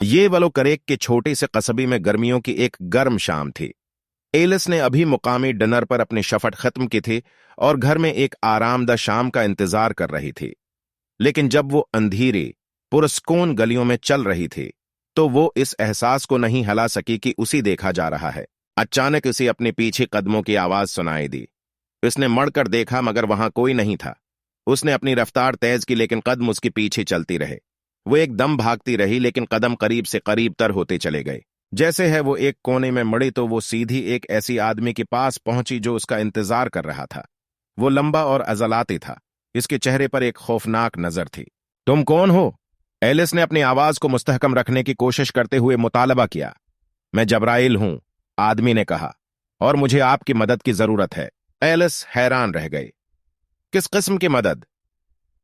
ये वलोकरेक के छोटे से कस्बे में गर्मियों की एक गर्म शाम थी। एलिस ने अभी मुकामी डिनर पर अपनी शफट खत्म की थी और घर में एक आरामदा शाम का इंतजार कर रही थी। लेकिन जब वो अंधेरी पुरस्कून गलियों में चल रही थी तो वो इस एहसास को नहीं हला सकी कि उसी देखा जा रहा है। अचानक उसे अपने पीछे कदमों की आवाज सुनाई दी। उसने मड़कर देखा मगर वहां कोई नहीं था। उसने अपनी रफ्तार तेज की लेकिन कदम उसके पीछे चलती रहे। वो एकदम भागती रही लेकिन कदम करीब से करीब तर होते चले गए। जैसे है वो एक कोने में मड़ी तो वो सीधी एक ऐसी आदमी के पास पहुंची जो उसका इंतजार कर रहा था। वो लंबा और अजलाती था। इसके चेहरे पर एक खौफनाक नजर थी। तुम कौन हो? एलिस ने अपनी आवाज को मुस्तहकम रखने की कोशिश करते हुए मुतालबा किया। मैं जब्राइल हूं, आदमी ने कहा, और मुझे आपकी मदद की जरूरत है। एलिस हैरान रह गई। किस किस्म की मदद?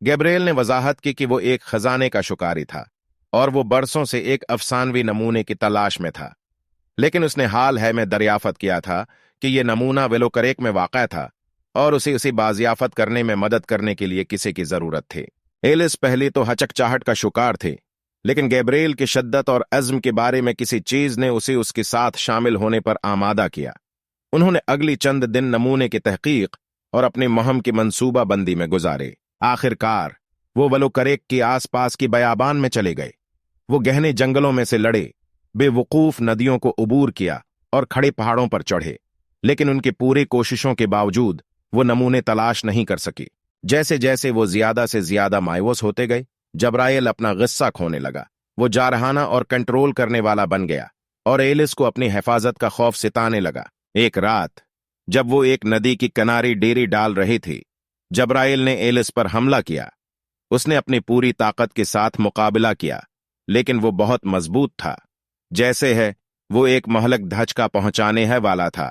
गैब्रिएल ने वजाहत की कि वो एक खजाने का शिकारी था और वो बरसों से एक अफसानवी नमूने की तलाश में था। लेकिन उसने हाल है में दरियाफत किया था कि यह नमूना वेलोकरेक में वाक़ा था और उसे बाजियाफत करने में मदद करने के लिए किसी की जरूरत थी। एलिस पहले तो हचकचाहट का शिकार थे, लेकिन गैब्रिएल की शिद्दत और अज़्म के बारे में किसी चीज ने उसे उसके साथ शामिल होने पर आमादा किया। उन्होंने अगली चंद दिन नमूने की तहकीक और अपनी मुहिम की मंसूबाबंदी में गुजारे। आखिरकार वो वेलोकरेक के आसपास की बयाबान में चले गए। वो गहने जंगलों में से लड़े, बेवकूफ नदियों को उबूर किया और खड़े पहाड़ों पर चढ़े, लेकिन उनकी पूरी कोशिशों के बावजूद वो नमूने तलाश नहीं कर सकी। जैसे जैसे वो ज्यादा से ज्यादा मायूस होते गए, जब्राइल अपना गुस्सा खोने लगा। वो जारहाना और कंट्रोल करने वाला बन गया और एलिस को अपनी हिफाजत का खौफ सिताने लगा। एक रात जब वो एक नदी की किनारे डेरी डाल रही थी, जब्राइल ने एलिस पर हमला किया। उसने अपनी पूरी ताकत के साथ मुकाबला किया, लेकिन वो बहुत मजबूत था। जैसे है वो एक महलक धचका पहुंचाने है वाला था।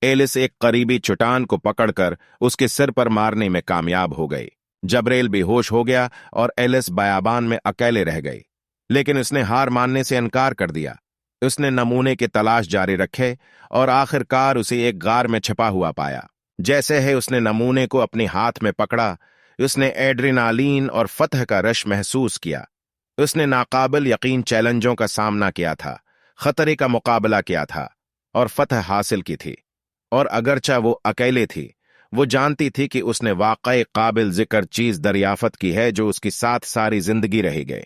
एलिस एक करीबी चट्टान को पकड़कर उसके सिर पर मारने में कामयाब हो गई। जब्राइल बेहोश हो गया और एलिस बयाबान में अकेले रह गई, लेकिन उसने हार मानने से इनकार कर दिया। उसने नमूने की तलाश जारी रखे और आखिरकार उसे एक गार में छिपा हुआ पाया। जैसे है उसने नमूने को अपने हाथ में पकड़ा, उसने एड्रेनालीन और फतह का रश महसूस किया। उसने नाकाबिल यकीन चैलेंजों का सामना किया था, खतरे का मुकाबला किया था और फतह हासिल की थी। और अगरचा वो अकेले थी, वो जानती थी कि उसने वाकई काबिल जिक्र चीज दरियाफत की है जो उसके साथ सारी जिंदगी रह गई।